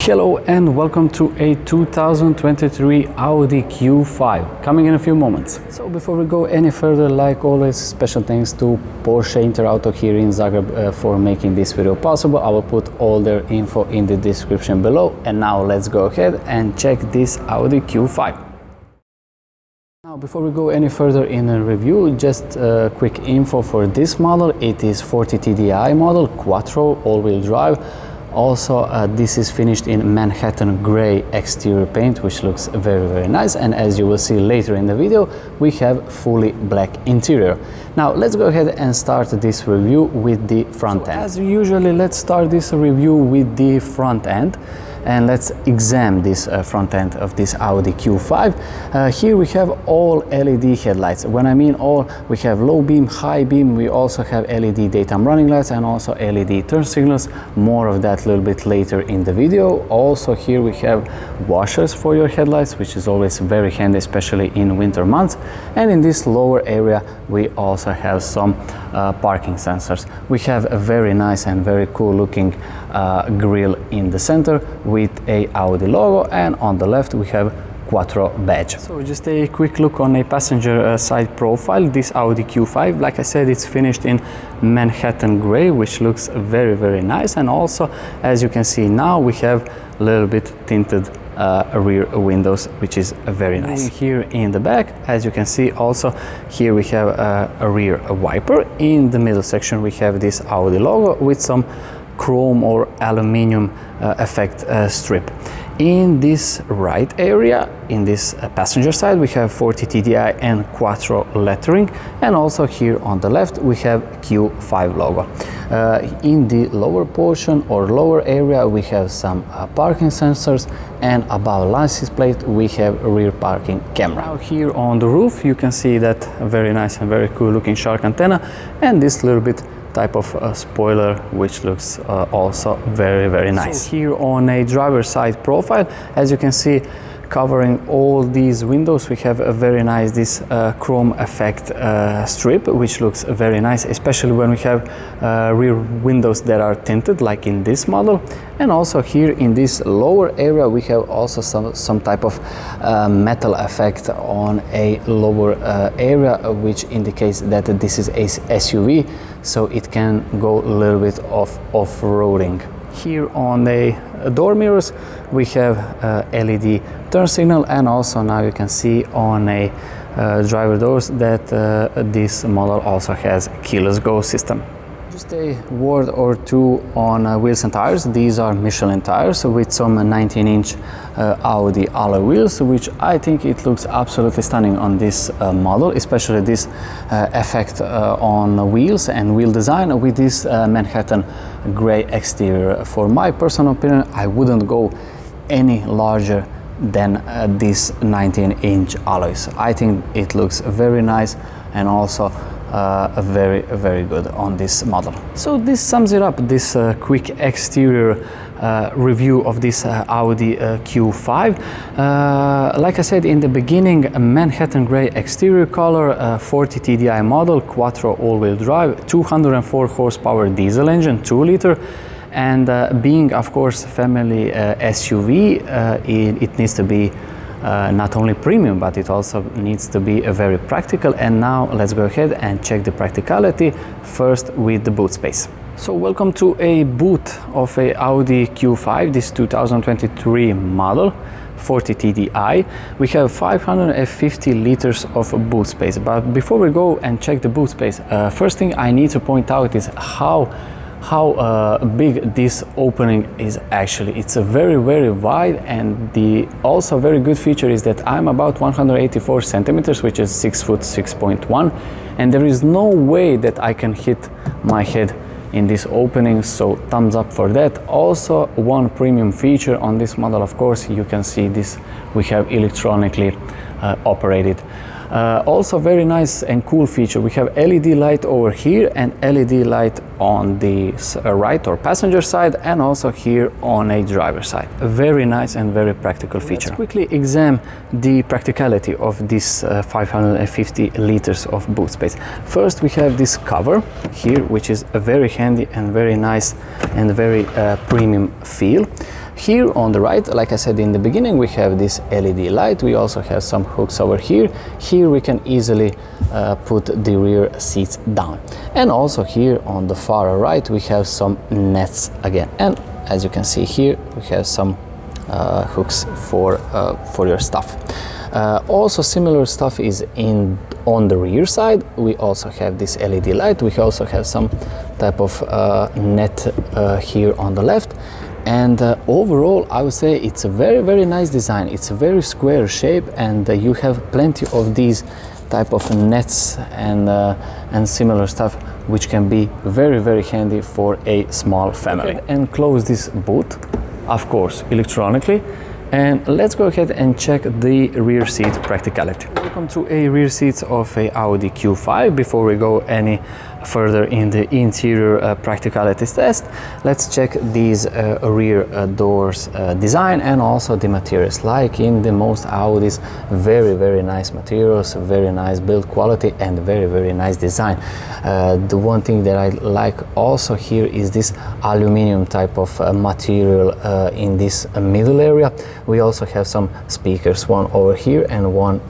Hello and welcome to a 2023 Audi Q5, coming in a few moments. So before we go any further, like always, special thanks to Porsche Inter Auto here in Zagreb for making this video possible. I will put all their info in the description below. And now let's go ahead and check this Audi Q5. Now, before we go any further in a review, just quick info for this model. It is 40 TDI model, Quattro, all-wheel drive. Also, this is finished in Manhattan gray exterior paint, which looks very nice. And as you will see later in the video, we have fully black interior. Now, let's go ahead and start this review with the front end. As usually, let's start this review with the front end. And let's examine this front end of this Audi Q5. Here we have all LED headlights. When I mean all, we have low beam, high beam. We also have LED daytime running lights and also LED turn signals. More of that a little bit later in the video. Also here we have washers for your headlights, which is always very handy, especially in winter months. And in this lower area, we also have some parking sensors. We have a very nice and very cool looking grille in the center with a Audi logo, and on the left we have Quattro badge. So just a quick look on a passenger side profile. This Audi Q5, like I said, it's finished in Manhattan gray, which looks very nice. And also, as you can see now, we have a little bit tinted rear windows, which is very nice. And here in the back, as you can see, also here we have a rear wiper. In the middle section we have this Audi logo with some chrome or aluminium effect strip. In this right area, in this passenger side, we have 40 TDI and Quattro lettering, and also here on the left we have Q5 logo. In the lower portion or lower area we have some parking sensors, and above license plate we have a rear parking camera. Now here on the roof you can see that very nice and very cool looking shark antenna, and this little bit type of spoiler, which looks also very nice. So here on a driver's side profile, as you can see, covering all these windows, we have a very nice this chrome effect strip, which looks very nice, especially when we have rear windows that are tinted, like in this model. And also here in this lower area we have also some type of metal effect on a lower area, which indicates that this is a SUV, so it can go a little bit off-roading. Here on the door mirrors we have LED turn signal, and also now you can see on a driver doors that this model also has keyless go system. Just a word or two on wheels and tires. These are Michelin tires with some 19-inch Audi alloy wheels, which I think it looks absolutely stunning on this model, especially this effect on wheels and wheel design with this Manhattan gray exterior. For my personal opinion, I wouldn't go any larger than these 19-inch alloys. I think it looks very nice and also very good on this model. So this sums it up, this quick exterior review of this Audi Q5. Like I said in the beginning, a Manhattan gray exterior color, 40 TDI model, Quattro all-wheel drive, 204 horsepower diesel engine, 2-liter. And being, of course, family SUV, it needs to be not only premium, but it also needs to be very practical. And now let's go ahead and check the practicality, first with the boot space. So welcome to a boot of a Audi Q5, this 2023 model, 40 TDI. We have 550 liters of boot space. But before we go and check the boot space, first thing I need to point out is how big this opening is actually. It's a very wide, and the also very good feature is that I'm about 184 centimeters, which is 6 foot 6.1, and there is no way that I can hit my head in this opening, so thumbs up for that. Also, one premium feature on this model, of course, you can see this, we have electronically operated. Also very nice and cool feature, we have LED light over here and LED light on the right or passenger side, and also here on a driver side. A very nice and very practical feature. Let's quickly examine the practicality of this 550 liters of boot space. First we have this cover here, which is a very handy and very nice and very premium feel. Here on the right, like I said in the beginning, we have this LED light. We also have some hooks over here. Here we can easily put the rear seats down. And also here on the far right, we have some nets again. And as you can see here, we have some hooks for your stuff. Also similar stuff is on the rear side. We also have this LED light. We also have some type of net here on the left. And overall, I would say it's a very nice design. It's a very square shape, and you have plenty of these type of nets and similar stuff, which can be very handy for a small family. Okay. And close this boot, of course, electronically. And let's go ahead and check the rear seat practicality. Welcome to a rear seat of a Audi Q5. Before we go any further in the interior practicality test, let's check these rear doors design and also the materials. Like in the most Audis, very nice materials, very nice build quality, and very nice design. The one thing that I like also here is this aluminum type of material in this middle area. We also have some speakers, one over here and one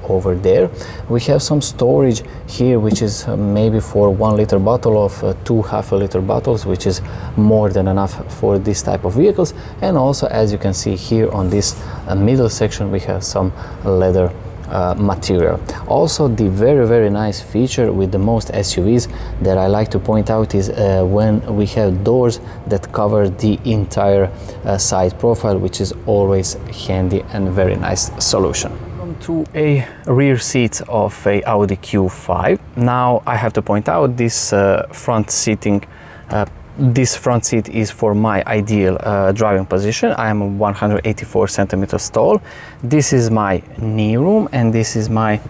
over there. We have some storage here, which is maybe for 1 liter bottle of 2 half-liter bottles, which is more than enough for this type of vehicles. And also, as you can see here on this middle section, we have some leather material. Also, the very nice feature with the most SUVs that I like to point out is when we have doors that cover the entire side profile, which is always handy and very nice solution. To a rear seat of a Audi Q5. Now I have to point out this front seating. This front seat is for my ideal driving position. I am 184 centimeters tall. This is my knee room, and this is my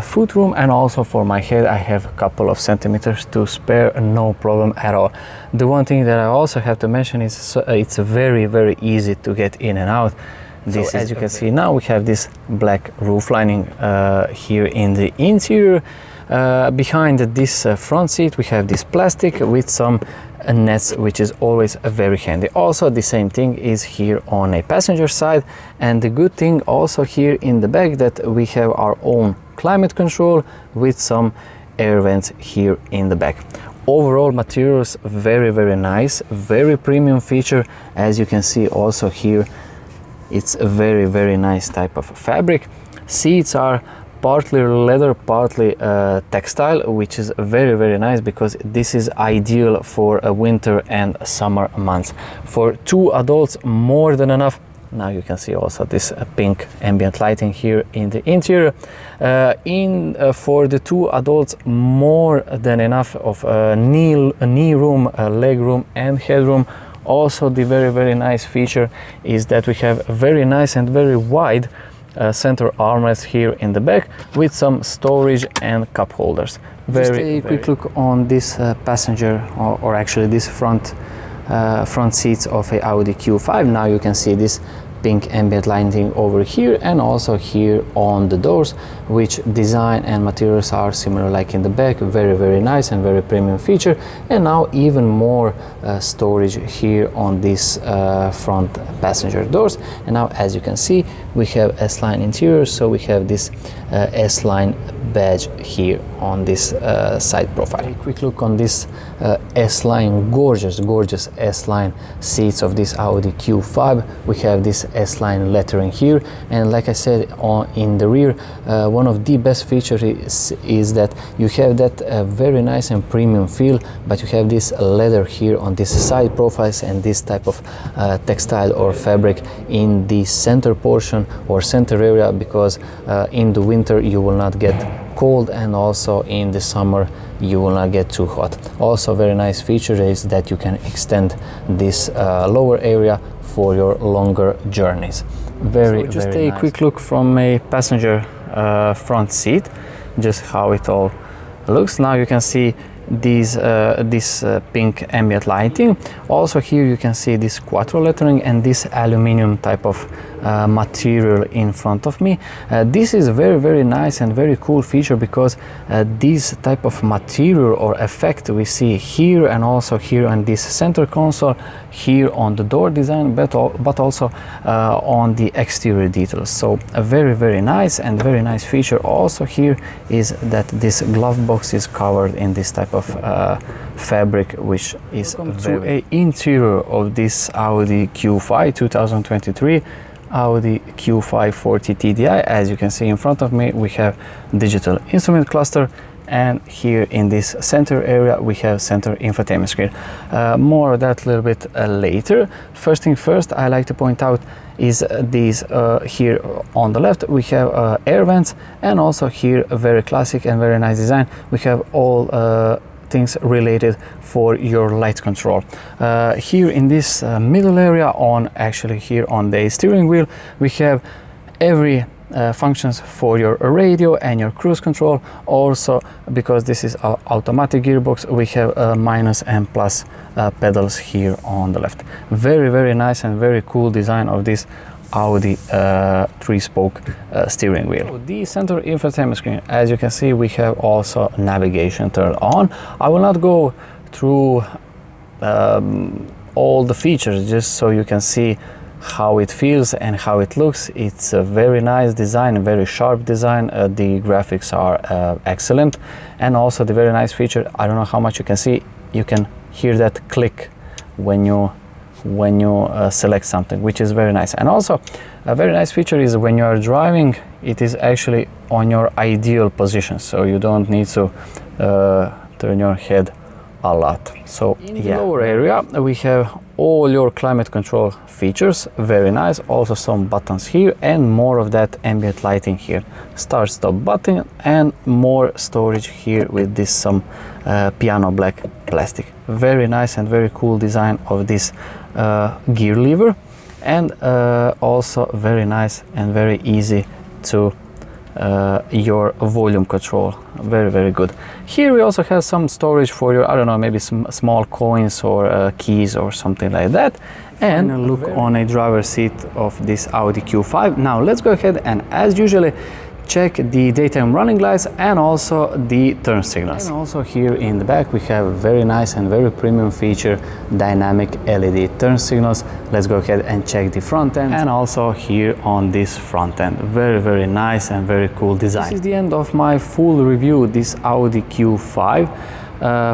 foot room, and also for my head I have a couple of centimeters to spare, no problem at all. The one thing that I also have to mention is it's very easy to get in and out. This, as you can see now, we have this black roof lining here in the interior. Behind this front seat we have this plastic with some nets, which is always very handy. Also, the same thing is here on a passenger side, and the good thing also here in the back that we have our own climate control with some air vents here in the back. Overall materials very nice, very premium feature. As you can see also here, it's a very nice type of fabric. Seats are partly leather, partly textile, which is very nice because this is ideal for a winter and summer months. For 2 adults, more than enough. Now you can see also this pink ambient lighting here in the interior. For the 2 adults, more than enough of knee room, leg room, and headroom. Also, the very nice feature is that we have a very nice and very wide center armrest here in the back with some storage and cup holders. Just a quick look on this passenger, or actually this front seats of a Audi Q5. Now you can see this pink ambient lighting over here, and also here on the doors, which design and materials are similar like in the back. Very nice and very premium feature. And now even more storage here on this front passenger doors. And now, as you can see, we have S-Line interior, so we have this S-Line badge here on this side profile. A quick look on this S-Line, gorgeous S-Line seats of this Audi Q5. We have this S-Line lettering here, and like I said, in the rear, one of the best features is that you have that very nice and premium feel, but you have this leather here on this side profiles and this type of textile or fabric in the center portion or center area, because in the winter you will not get cold, and also in the summer you will not get too hot. Also, very nice feature is that you can extend this lower area for your longer journeys. Very just a nice. Quick look from a passenger front seat, just how it all looks. Now you can see this pink ambient lighting. Also here you can see this Quattro lettering and this aluminum type of material in front of me. This is very nice and very cool feature, because this type of material or effect we see here and also here on this center console, here on the door design, but also on the exterior details. So a very nice and very nice feature also here is that this glove box is covered in this type of fabric, which is very interior of this Audi Q5 2023 Audi Q5 40 TDI. As you can see in front of me, we have digital instrument cluster, and here in this center area we have center infotainment screen. More of that a little bit later. First thing first, I like to point out is these here on the left we have air vents, and also here a very classic and very nice design. We have all things related for your light control. Here in this middle area, actually here on the steering wheel, we have every functions for your radio and your cruise control. Also, because this is our automatic gearbox, we have minus and plus pedals here on the left. Very nice and very cool design of this Audi 3-spoke steering wheel. So the center infotainment screen, as you can see, we have also navigation turned on. I will not go through all the features, just so you can see how it feels and how it looks. It's a very nice design, a very sharp design. The graphics are excellent, and also the very nice feature, I don't know how much you can see, you can hear that click when you select something, which is very nice. And also a very nice feature is when you are driving, it is actually on your ideal position, so you don't need to turn your head a lot. So in the lower area we have all your climate control features, very nice. Also some buttons here, and more of that ambient lighting here, start stop button, and more storage here with this some piano black plastic. Very nice and very cool design of this gear lever, and also very nice and very easy to your volume control. Very good. Here we also have some storage for your, I don't know, maybe some small coins or keys or something like that. And a look on a driver's seat of this Audi Q5. Now let's go ahead and, as usually, check the daytime running lights and also the turn signals. And also here in the back we have very nice and very premium feature, dynamic LED turn signals. Let's go ahead and check the front end, and also here on this front end. Very nice and very cool design. This is the end of my full review, this Audi Q5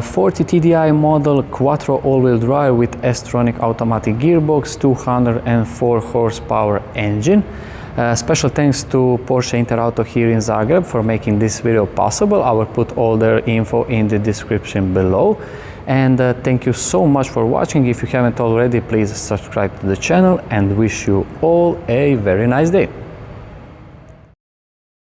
40 TDI model, Quattro all-wheel drive with S-tronic automatic gearbox, 204 horsepower engine. Special thanks to Porsche Inter Auto here in Zagreb for making this video possible. I will put all their info in the description below. And thank you so much for watching. If you haven't already, please subscribe to the channel, and wish you all a very nice day.